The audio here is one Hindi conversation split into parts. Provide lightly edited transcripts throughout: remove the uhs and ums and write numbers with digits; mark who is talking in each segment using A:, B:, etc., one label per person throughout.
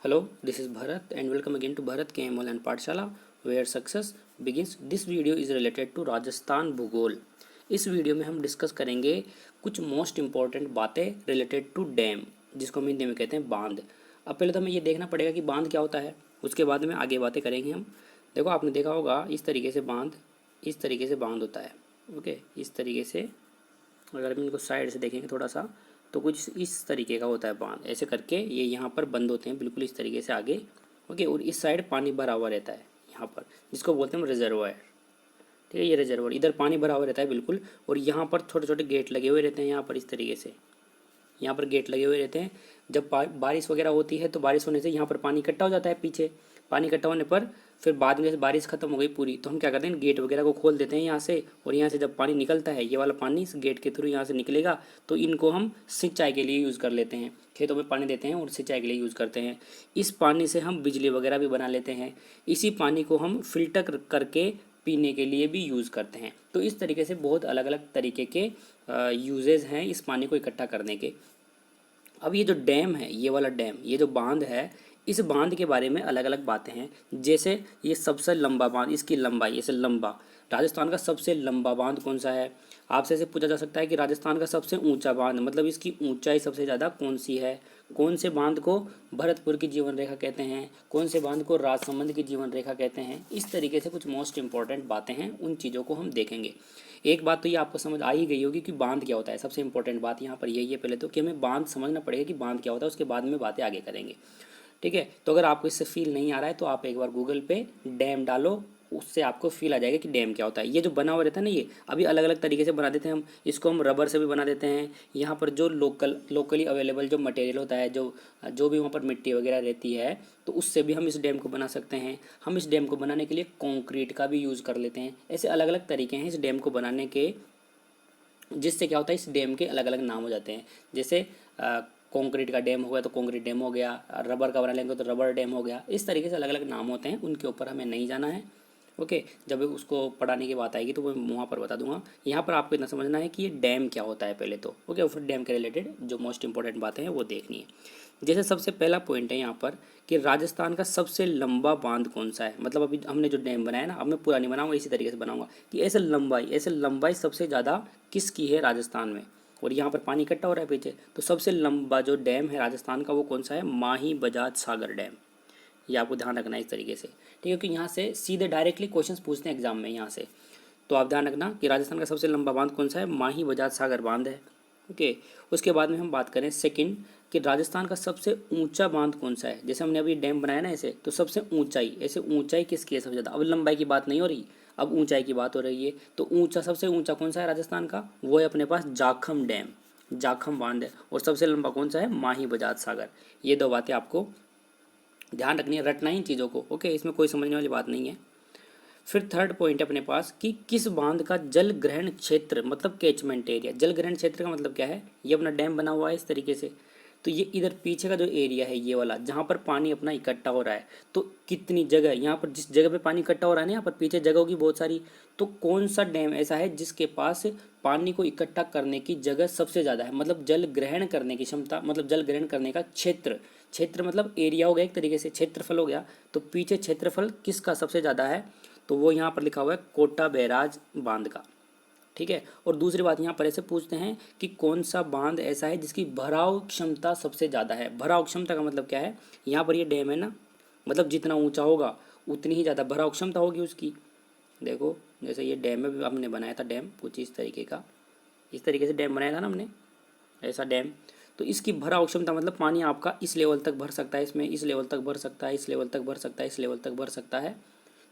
A: Hello, this is Bharat and welcome again to Bharat KML and Pathshala where success begins. This video is related to Rajasthan भूगोल। इस वीडियो में हम डिस्कस करेंगे कुछ मोस्ट इम्पॉर्टेंट बातें रिलेटेड टू डैम, जिसको हम हिंदी में कहते हैं बांध। अब पहले तो हमें ये देखना पड़ेगा कि बांध क्या होता है, उसके बाद में आगे बातें करेंगे हम। देखो, आपने देखा होगा इस तरीके से बांध, इस तरीके से बांध होता है। ओके, इस तरीके से अगर हम इनको साइड से देखेंगे थोड़ा सा तो कुछ इस तरीके का होता है बांध। ऐसे करके ये यहाँ पर बंद होते हैं बिल्कुल इस तरीके से आगे। ओके, और इस साइड पानी भरा हुआ रहता है यहाँ पर, जिसको बोलते हैं हम रिजर्वायर। ठीक है, ये रिजर्वायर, इधर पानी भरा हुआ रहता है बिल्कुल, और यहाँ पर छोटे छोटे गेट लगे हुए रहते हैं यहाँ पर इस तरीके से। यहाँ पर गेट लगे हुए रहते हैं। जब बारिश वगैरह होती है तो बारिश होने से यहाँ पर पानी इकट्ठा हो जाता है पीछे। पानी इकट्ठा होने पर फिर बाद में जैसे बारिश खत्म हो गई पूरी, तो हम क्या करते हैं, गेट वगैरह को खोल देते हैं यहाँ से। और यहाँ से जब पानी निकलता है, ये वाला पानी इस गेट के थ्रू यहाँ से निकलेगा, तो इनको हम सिंचाई के लिए यूज़ कर लेते हैं। खेतों में पानी देते हैं और सिंचाई के लिए यूज़ करते हैं। इस पानी से हम बिजली वगैरह भी बना लेते हैं। इसी पानी को हम फिल्टर करके पीने के लिए भी यूज़ करते हैं। तो इस तरीके से बहुत अलग अलग तरीके के यूजेज हैं इस पानी को इकट्ठा करने के। अब ये जो डैम है, ये वाला डैम, ये जो बांध है, इस बांध के बारे में अलग अलग बातें हैं। जैसे ये सबसे लंबा बांध, इसकी लंबाई ऐसे लंबा, राजस्थान का सबसे लंबा बांध कौन सा है। आपसे ऐसे पूछा जा सकता है कि राजस्थान का सबसे ऊंचा बांध, मतलब इसकी ऊंचाई सबसे ज़्यादा कौन सी है। कौन से बांध को भरतपुर की जीवन रेखा कहते हैं, कौन से बांध को राजसमंद की जीवन रेखा कहते हैं। इस तरीके से कुछ मोस्ट इंपॉर्टेंट बातें हैं, उन चीज़ों को हम देखेंगे। एक बात तो ये आपको समझ आ ही गई होगी कि बांध क्या होता है। सबसे इंपॉर्टेंट बात यहाँ पर यही है पहले तो, कि हमें बांध समझना पड़ेगा कि बांध क्या होता है, उसके बाद में बातें आगे करेंगे। ठीक है, तो अगर आपको इससे फील नहीं आ रहा है तो आप एक बार गूगल पे डैम डालो, उससे आपको फील आ जाएगा कि डैम क्या होता है। ये जो बना हुआ रहता है ना, ये अभी अलग अलग तरीके से बना देते हैं हम। इसको हम रबर से भी बना देते हैं। यहाँ पर जो लोकली अवेलेबल जो मटेरियल होता है, जो भी वहाँ पर मिट्टी वगैरह रहती है, तो उससे भी हम इस डैम को बना सकते हैं। हम इस डैम को बनाने के लिए कंक्रीट का भी यूज़ कर लेते हैं। ऐसे अलग अलग तरीके हैं इस डैम को बनाने के, जिससे क्या होता है, इस डैम के अलग अलग नाम हो जाते हैं। जैसे कंक्रीट का डैम हो गया तो कंक्रीट डैम हो गया, रबर का बना लेंगे तो रबर डैम हो गया। इस तरीके से अलग अलग नाम होते हैं, उनके ऊपर हमें नहीं जाना है। ओके, जब उसको पढ़ाने की बात आएगी तो वो वहाँ पर बता दूंगा। यहाँ पर आपको इतना समझना है कि ये डैम क्या होता है पहले तो। ओके, और फिर डैम के रिलेटेड जो मोस्ट इंपॉर्टेंट बातें हैं वो देखनी है। जैसे सबसे पहला पॉइंट है यहाँ पर कि राजस्थान का सबसे लंबा बांध कौन सा है। मतलब अभी हमने जो डैम बनाया ना, अब मैं पूरा नहीं बनाऊंगा, इसी तरीके से बनाऊंगा कि ऐसे लंबाई सबसे ज़्यादा किसकी है राजस्थान में। और यहाँ पर पानी इकट्ठा हो रहा है पीछे, तो सबसे लंबा जो डैम है राजस्थान का वो कौन सा है, माही बजाज सागर डैम। ये आपको ध्यान रखना है इस तरीके से। ठीक है, क्योंकि यहाँ से सीधे डायरेक्टली क्वेश्चंस पूछते हैं एग्जाम में यहाँ से। तो आप ध्यान रखना कि राजस्थान का सबसे लंबा बांध कौन सा है, माही बजाज सागर बांध है। ओके, उसके बाद में हम बात करें सेकंड कि राजस्थान का सबसे ऊंचा बांध कौन सा है। जैसे हमने अभी डैम बनाया ना ऐसे, तो सबसे ऊंचाई, ऐसे ऊंचाई किसकी है सबसे ज़्यादा। अब लंबाई की बात नहीं हो रही, अब ऊंचाई की बात हो रही है। तो ऊंचा, सबसे ऊंचा कौन सा है राजस्थान का, वो है अपने पास जाखम डैम, जाखम बांध है। और सबसे लंबा कौन सा है, माही बजाज सागर। ये दो बातें आपको ध्यान रखनी है, रटना ही इन चीज़ों को। ओके, इसमें कोई समझने वाली बात नहीं है। फिर थर्ड पॉइंट है अपने पास कि किस बांध का जल ग्रहण क्षेत्र, मतलब कैचमेंट एरिया। जल ग्रहण क्षेत्र का मतलब क्या है, ये अपना डैम बना हुआ है इस तरीके से, तो ये इधर पीछे का जो एरिया है ये वाला, जहाँ पर पानी अपना इकट्ठा हो रहा है, तो कितनी जगह यहाँ पर, जिस जगह पे पानी इकट्ठा हो रहा है ना, यहाँ पर पीछे जगह होगी बहुत सारी, तो कौन सा डैम ऐसा है जिसके पास पानी को इकट्ठा करने की जगह सबसे ज़्यादा है, मतलब जल ग्रहण करने की क्षमता, मतलब जल ग्रहण करने का क्षेत्र। क्षेत्र मतलब एरिया हो गया एक तरीके से, क्षेत्रफल हो गया। तो पीछे क्षेत्रफल किसका सबसे ज़्यादा है, तो वो यहाँ पर लिखा हुआ है कोटा बैराज बांध का। ठीक है, और दूसरी बात यहाँ पर ऐसे पूछते हैं कि कौन सा बांध ऐसा है जिसकी भराव क्षमता सबसे ज़्यादा है। भराव क्षमता का मतलब क्या है, यहाँ पर ये डैम है ना, मतलब जितना ऊंचा होगा उतनी ही ज़्यादा भराव क्षमता होगी उसकी। देखो, जैसे ये डैम है, हमने बनाया था डैम कुछ इस तरीके का, इस तरीके से डैम बनाया था ना हमने, ऐसा डैम। तो इसकी भराव क्षमता मतलब पानी आपका इस लेवल तक भर सकता है, इसमें इस लेवल तक भर सकता है, इस लेवल तक भर सकता है, इस लेवल तक भर सकता है।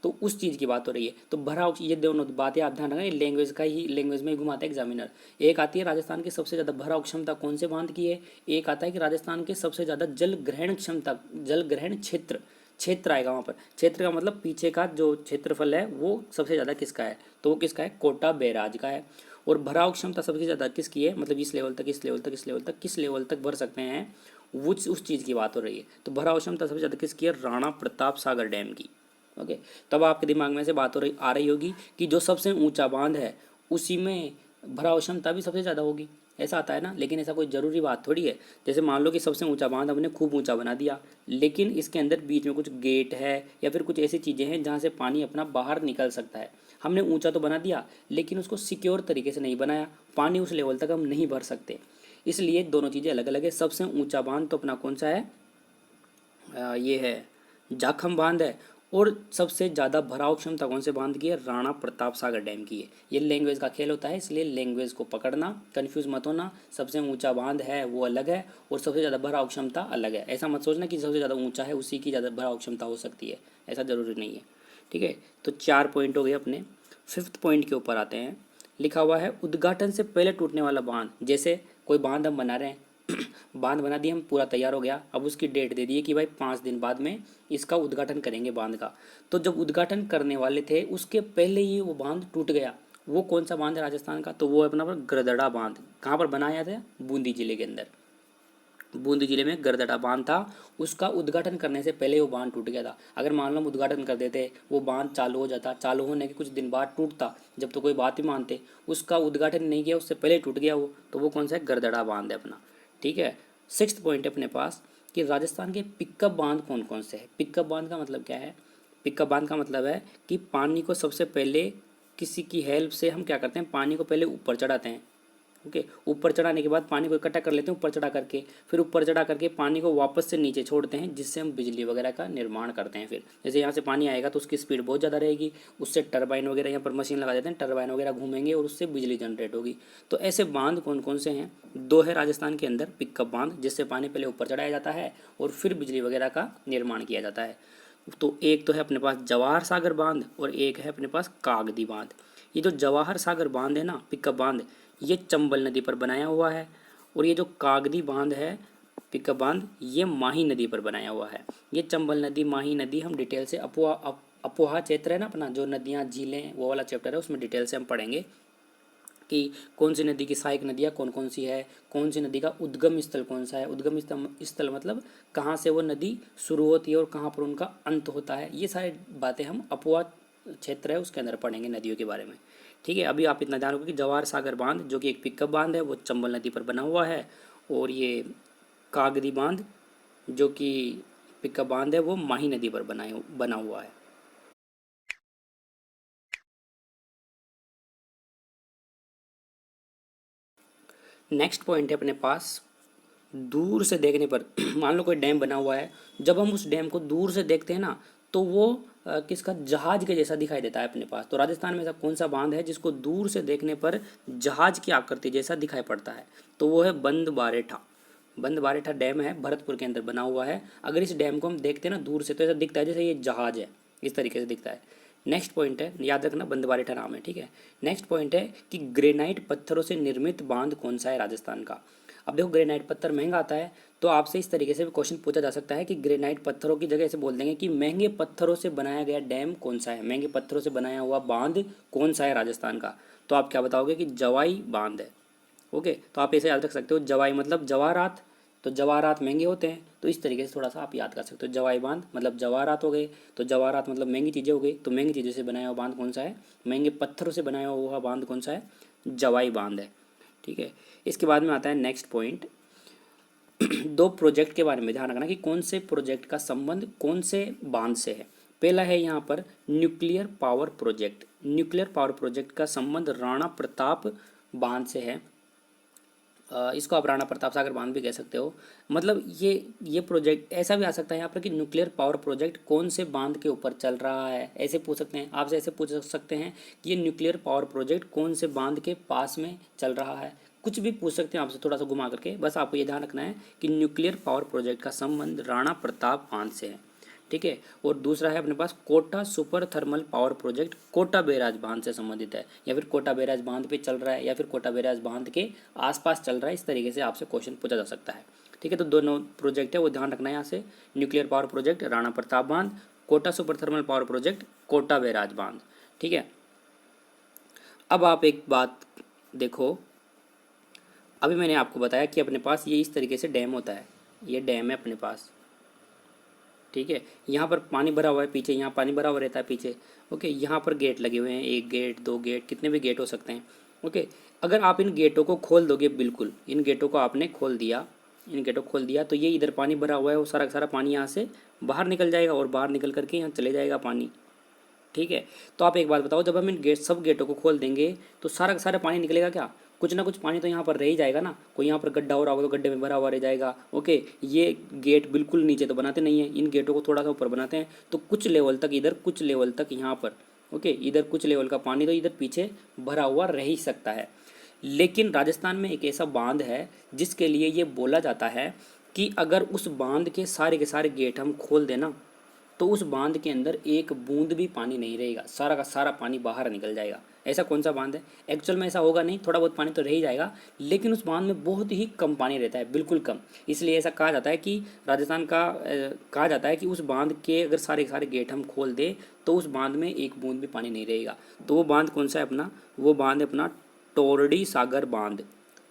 A: तो उस चीज़ की बात हो रही है। तो भराव, ये दोनों बातें आप ध्यान रखना, लैंग्वेज का ही, लैंग्वेज में ही घुमाता है एग्जामिनर। एक आती है राजस्थान की सबसे ज़्यादा भराव क्षमता कौन से बांध की है, एक आता है कि राजस्थान के सबसे ज़्यादा जल ग्रहण क्षमता, जल ग्रहण क्षेत्र, क्षेत्र आएगा वहाँ पर। क्षेत्र का मतलब पीछे का जो क्षेत्रफल है वो सबसे ज़्यादा किसका है, तो वो किसका है, कोटा बैराज का है। और भराव क्षमता सबसे ज़्यादा किसकी है, मतलब इस लेवल तक, इस लेवल तक, इस लेवल तक, किस लेवल तक भर सकते हैं, वो उस चीज़ की बात हो रही है। तो भराव क्षमता सबसे ज़्यादा किसकी है, राणा प्रताप सागर डैम की। ओके, तब आपके दिमाग में से बात आ रही होगी कि जो सबसे ऊंचा बांध है उसी में भराव क्षमता भी सबसे ज़्यादा होगी। ऐसा आता है ना, लेकिन ऐसा कोई ज़रूरी बात थोड़ी है। जैसे मान लो कि सबसे ऊंचा बांध हमने खूब ऊंचा बना दिया, लेकिन इसके अंदर बीच में कुछ गेट है या फिर कुछ ऐसी चीज़ें हैं जहाँ से पानी अपना बाहर निकल सकता है। हमने ऊंचा तो बना दिया, लेकिन उसको सिक्योर तरीके से नहीं बनाया, पानी उस लेवल तक हम नहीं भर सकते। इसलिए दोनों चीज़ें अलग अलग है। सबसे ऊंचा बांध तो अपना कौन सा है, ये है जाखम बांध है। और सबसे ज़्यादा भराव क्षमता कौन से बांध की है, राणा प्रताप सागर डैम की है। ये लैंग्वेज का खेल होता है, इसलिए लैंग्वेज को पकड़ना, कंफ्यूज मत होना। सबसे ऊंचा बांध है वो अलग है और सबसे ज़्यादा भराव क्षमता अलग है। ऐसा मत सोचना कि सबसे ज़्यादा ऊंचा है उसी की ज़्यादा भराव क्षमता हो सकती है, ऐसा ज़रूरी नहीं है। ठीक है, तो 4 पॉइंट हो गए अपने। 5th पॉइंट के ऊपर आते हैं। लिखा हुआ है उद्घाटन से पहले टूटने वाला बांध। जैसे कोई बांध हम बना रहे हैं, बांध बना दिए हम, पूरा तैयार हो गया, अब उसकी डेट दे दी है कि भाई 5 दिन बाद में इसका उद्घाटन करेंगे बांध का। तो जब उद्घाटन करने वाले थे उसके पहले ही वो बांध टूट गया। वो कौन सा बांध है राजस्थान का, तो वो है अपना पर गरदड़ा बांध। कहाँ पर बनाया था, बूंदी जिले के अंदर। बूंदी जिले में गरदड़ा बांध था, उसका उद्घाटन करने से पहले वो बांध टूट गया था। अगर मान लो हम उद्घाटन कर देते, वो बांध चालू हो जाता, चालू होने के कुछ दिन बाद टूटता, जब तो कोई बात ही मानते। उसका उद्घाटन नहीं किया, उससे पहले टूट गया वो, तो वो कौन सा है, गरदड़ा बांध है अपना। ठीक है, 6th पॉइंट है अपने पास कि राजस्थान के पिकअप बांध कौन कौन से हैं। पिकअप बांध का मतलब क्या है, पिकअप बांध का मतलब है कि पानी को सबसे पहले किसी की हेल्प से हम क्या करते हैं, पानी को पहले ऊपर चढ़ाते हैं। ओके, ऊपर चढ़ाने के बाद पानी को इकट्ठा कर लेते हैं ऊपर चढ़ा करके, फिर ऊपर चढ़ा करके पानी को वापस से नीचे छोड़ते हैं, जिससे हम बिजली वगैरह का निर्माण करते हैं। फिर जैसे यहाँ से पानी आएगा तो उसकी स्पीड बहुत ज़्यादा रहेगी, उससे टरबाइन वगैरह यहाँ पर मशीन लगा देते हैं, टरबाइन वगैरह घूमेंगे और उससे बिजली जनरेट होगी। तो ऐसे बांध कौन कौन से हैं, 2 है राजस्थान के अंदर पिकअप बांध, जिससे पानी पहले ऊपर चढ़ाया जाता है और फिर बिजली वगैरह का निर्माण किया जाता है। तो एक तो है अपने पास जवाहर सागर बांध और एक है अपने पास कागदी बांध। ये जो जवाहर सागर बांध है ना, पिकअप बांध, ये चंबल नदी पर बनाया हुआ है। और ये जो कागदी बांध है, पिकअप बांध, ये माही नदी पर बनाया हुआ है। ये चंबल नदी, माही नदी हम डिटेल से अपोहा क्षेत्र है ना अपना, जो नदियाँ झीलें वो वाला चैप्टर है, उसमें डिटेल से हम पढ़ेंगे कि कौन सी नदी की सहायक नदियाँ कौन कौन सी है, कौन सी नदी का उद्गम स्थल कौन सा है। उद्गम स्थल मतलब कहाँ से वो नदी शुरू होती है और कहाँ पर उनका अंत होता है। ये सारी बातें हम अपोहा क्षेत्र है उसके अंदर पढ़ेंगे नदियों के बारे में। ठीक है, अभी आप इतना ध्यान रखो कि जवाहर सागर बांध जो कि एक पिकअप बांध है, वो चंबल नदी पर बना हुआ है। और ये कागदी बांध जो कि पिकअप बांध है, वो माही नदी पर बना हुआ है। नेक्स्ट पॉइंट है अपने पास, दूर से देखने पर मान लो कोई डैम बना हुआ है, जब हम उस डैम को दूर से देखते हैं ना, तो वो किसका, जहाज के जैसा दिखाई देता है अपने पास। तो राजस्थान में ऐसा कौन सा बांध है जिसको दूर से देखने पर जहाज की आकृति जैसा दिखाई पड़ता है, तो वो है बंद बारेठा। बंद बारेठा डैम है, भरतपुर के अंदर बना हुआ है। अगर इस डैम को हम देखते हैं ना दूर से, तो ऐसा दिखता है जैसे ये जहाज है, इस तरीके से दिखता है। नेक्स्ट पॉइंट है, याद रखना बंद बारेठा नाम है। ठीक है, नेक्स्ट पॉइंट है कि ग्रेनाइट पत्थरों से निर्मित बांध कौन सा है राजस्थान का। अब देखो, ग्रेनाइट पत्थर महंगा आता है, तो आपसे इस तरीके से भी क्वेश्चन पूछा जा सकता है कि ग्रेनाइट पत्थरों की जगह ऐसे बोल देंगे कि महंगे पत्थरों से बनाया गया डैम कौन सा है, महंगे पत्थरों से बनाया हुआ बांध कौन सा है राजस्थान का। तो आप क्या बताओगे कि जवाई बांध है। ओके, तो आप ऐसे याद रख सकते हो, जवाई मतलब जवाहरात, तो जवाहरात महंगे होते हैं, तो इस तरीके से थोड़ा सा आप याद कर सकते हो। जवाई बांध मतलब जवाहरात हो गए, तो जवाहरात मतलब महंगी चीज़ें हो गई, तो महंगी चीज़ों से बनाया हुआ बांध कौन सा है, महंगे पत्थरों से बनाया हुआ बांध कौन सा है, जवाई बांध है। ठीक है, इसके बाद में आता है नेक्स्ट पॉइंट, 2 प्रोजेक्ट के बारे में ध्यान रखना कि कौन से प्रोजेक्ट का संबंध कौन से बांध से है। पहला है यहाँ पर nuclear power project. Nuclear power project का संबंध राणा प्रताप बांध से है। इसको आप राणा प्रताप सागर बांध भी कह सकते हो। मतलब ये प्रोजेक्ट ऐसा भी आ सकता है यहाँ पर कि न्यूक्लियर पावर प्रोजेक्ट कौन से बांध के ऊपर चल रहा है, ऐसे पूछ सकते हैं आपसे। ऐसे पूछ सकते हैं कि ये न्यूक्लियर पावर प्रोजेक्ट कौन से बांध के पास में चल रहा है, कुछ भी पूछ सकते हैं आपसे थोड़ा सा घुमा करके। बस आपको ये ध्यान रखना है कि न्यूक्लियर पावर प्रोजेक्ट का संबंध राणा प्रताप बांध से है। ठीक है, और दूसरा है अपने पास Kota super thermal power project, Kota barrage बांध से संबंधित है, या फिर कोटा बैराज बांध पे चल रहा है, या फिर कोटा बैराज बांध के आसपास चल रहा है। इस तरीके से आपसे क्वेश्चन पूछा जा सकता है। ठीक है, तो दोनों प्रोजेक्ट है वो ध्यान रखना है यहाँ से, nuclear power project Rana Pratap बांध, Kota super thermal power project Kota barrage बांध। ठीक है, अब आप एक बात देखो, अभी मैंने आपको बताया कि अपने पास ये इस तरीके से डैम होता है, ये डैम है अपने पास। ठीक है, यहाँ पर पानी भरा हुआ है पीछे, यहाँ पानी भरा हुआ रहता है पीछे। ओके, यहाँ पर गेट लगे हुए हैं, 1 गेट 2 गेट, कितने भी गेट हो सकते हैं। ओके, अगर आप इन गेटों को खोल दोगे, बिल्कुल इन गेटों को आपने खोल दिया, इन गेटों को खोल दिया, तो ये इधर पानी भरा हुआ है, वो सारा का सारा पानी यहाँ से बाहर निकल जाएगा और बाहर निकल करके यहाँ चले जाएगा पानी। ठीक है, तो आप एक बात बताओ, जब हम इन सब गेटों को खोल देंगे तो सारा का सारा पानी निकलेगा क्या? कुछ ना कुछ पानी तो यहाँ पर रह ही जाएगा ना। कोई यहाँ पर गड्ढा हो रहा होगा तो गड्ढे में भरा हुआ रह जाएगा। ओके, ये गेट बिल्कुल नीचे तो बनाते नहीं है, इन गेटों को थोड़ा सा ऊपर बनाते हैं, तो कुछ लेवल तक इधर, कुछ लेवल तक यहाँ पर, ओके, इधर कुछ लेवल का पानी तो इधर पीछे भरा हुआ रह ही सकता है। लेकिन राजस्थान में एक ऐसा बांध है जिसके लिए ये बोला जाता है कि अगर उस बांध के सारे गेट हम खोल देना तो उस बांध के अंदर एक बूंद भी पानी नहीं रहेगा, सारा का सारा पानी बाहर निकल जाएगा। ऐसा कौन सा बांध है? एक्चुअल में ऐसा होगा नहीं, थोड़ा बहुत पानी तो रह ही जाएगा, लेकिन उस बांध में बहुत ही कम पानी रहता है, बिल्कुल कम। इसलिए ऐसा कहा जाता है कि राजस्थान का कहा जाता है कि उस बांध के अगर सारे सारे गेट हम खोल दें तो उस बांध में एक बूंद भी पानी नहीं रहेगा। तो वो बांध कौन सा है अपना? वो बांध है अपना टोरडी सागर बांध।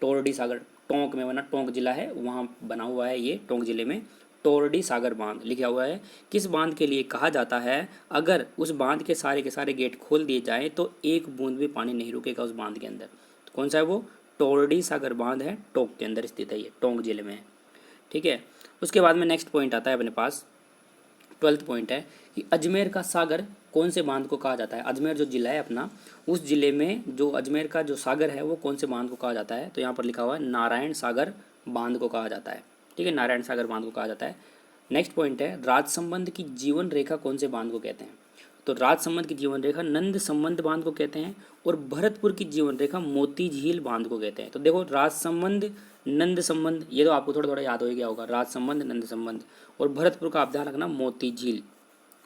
A: टोरडी सागर टोंक में बना, टोंक जिला है वहाँ बना हुआ है ये, टोंक जिले में टोरडी सागर बांध लिखा हुआ है। किस बांध के लिए कहा जाता है? अगर उस बांध के सारे गेट खोल दिए जाएं तो एक बूंद भी पानी नहीं रुकेगा उस बांध के अंदर। तो कौन सा है वो? टोरडी सागर बांध है, टोंक के अंदर स्थित है, ये टोंक जिले में है। ठीक है, उसके बाद में नेक्स्ट पॉइंट आता है अपने पास, 12th पॉइंट है कि अजमेर का सागर कौन से बांध को कहा जाता है? अजमेर जो जिला है अपना, उस जिले में जो अजमेर का जो सागर है वो कौन से बांध को कहा जाता है? तो यहाँ पर लिखा हुआ है नारायण सागर बांध को कहा जाता है। ठीक है, नारायण सागर बांध को कहा जाता है। नेक्स्ट पॉइंट है राजसंबंध की जीवन रेखा कौन से बांध को कहते हैं? तो राजसंबंध की जीवन रेखा नंद संबंध बांध को कहते हैं, और भरतपुर की जीवन रेखा मोती झील बांध को कहते हैं। तो देखो, राजसंबंध, नंद संबंध, ये तो आपको थोड़ा थोड़ा याद हो गया होगा, राजसंबंध, नंद संबंध, और भरतपुर का आप ध्यान रखना मोती झील।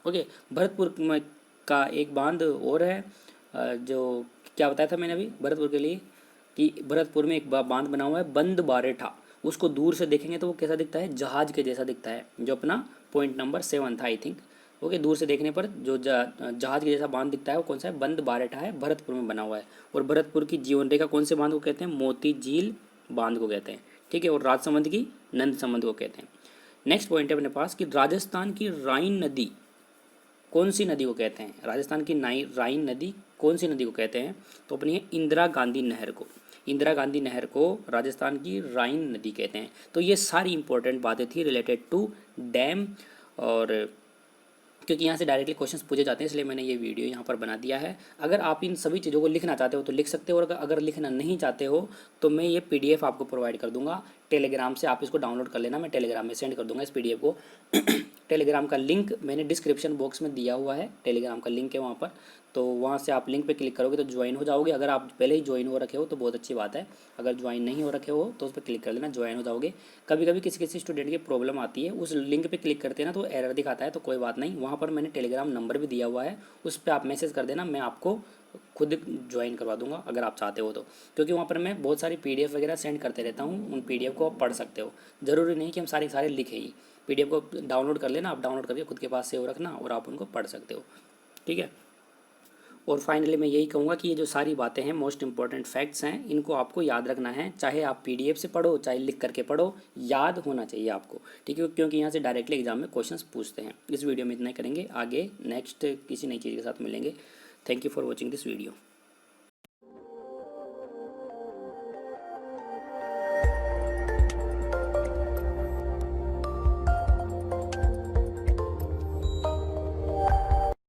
A: ओके, भरतपुर में का एक बांध और है, जो क्या बताया था मैंने अभी भरतपुर के लिए, कि भरतपुर में एक बांध बना हुआ है बंद बारेठा। उसको दूर से देखेंगे तो वो कैसा दिखता है? जहाज के जैसा दिखता है, जो अपना पॉइंट नंबर 7 था आई थिंक। ओके, दूर से देखने पर जो जहाज के जैसा बांध दिखता है वो कौन सा है? बंद बारेठा है, भरतपुर में बना हुआ है। और भरतपुर की जीवन रेखा कौन से बांध को कहते हैं? मोती झील बांध को कहते हैं। ठीक है, और राजसमंद की नंद संबंध को कहते हैं। नेक्स्ट पॉइंट है अपने पास कि राजस्थान की राइन नदी कौन सी नदी को कहते हैं? राजस्थान की राइन नदी कौन सी नदी को कहते हैं? तो अपनी है इंदिरा गांधी नहर को। इंदिरा गांधी नहर को राजस्थान की राइन नदी कहते हैं। तो ये सारी इंपॉर्टेंट बातें थी रिलेटेड टू डैम, और क्योंकि यहाँ से डायरेक्टली क्वेश्चंस पूछे जाते हैं इसलिए मैंने ये वीडियो यहाँ पर बना दिया है। अगर आप इन सभी चीज़ों को लिखना चाहते हो तो लिख सकते हो, और अगर लिखना नहीं चाहते हो तो मैं ये PDF आपको प्रोवाइड कर दूंगा टेलीग्राम से, आप इसको डाउनलोड कर लेना, मैं टेलीग्राम में सेंड कर दूंगा इस PDF को। टेलीग्राम का लिंक मैंने डिस्क्रिप्शन बॉक्स में दिया हुआ है, टेलीग्राम का लिंक है वहाँ पर, तो वहाँ से आप लिंक पे क्लिक करोगे तो ज्वाइन हो जाओगे। अगर आप पहले ही ज्वाइन हो रखे हो तो बहुत अच्छी बात है, अगर ज्वाइन नहीं हो रखे हो तो उस पर क्लिक कर लेना, ज्वाइन हो जाओगे। कभी कभी किसी किसी स्टूडेंट की प्रॉब्लम आती है, उस लिंक पे क्लिक करते हैं ना तो एरर दिखाता है, तो कोई बात नहीं, वहाँ पर मैंने टेलीग्राम नंबर भी दिया हुआ है, उस पर आप मैसेज कर देना, मैं आपको खुद ज्वाइन करवा दूंगा अगर आप चाहते हो तो। क्योंकि वहाँ पर मैं बहुत सारी PDF वगैरह सेंड करते रहता हूँ, उन PDF को आप पढ़ सकते हो। ज़रूरी नहीं कि हम सारे लिखे ही, PDF को डाउनलोड कर लेना, आप डाउनलोड करके खुद के पास सेव रखना और आप उनको पढ़ सकते हो। ठीक है, और फाइनली मैं यही कहूँगा कि ये जो सारी बातें हैं, मोस्ट इंपॉर्टेंट फैक्ट्स हैं, इनको आपको याद रखना है, चाहे आप PDF से पढ़ो चाहे लिख करके पढ़ो, याद होना चाहिए आपको। ठीक है, क्योंकि यहाँ से डायरेक्टली एग्जाम में क्वेश्चंस पूछते हैं। इस वीडियो में इतना ही करेंगे, आगे नेक्स्ट किसी नई चीज़ के साथ मिलेंगे। Thank you for watching this video.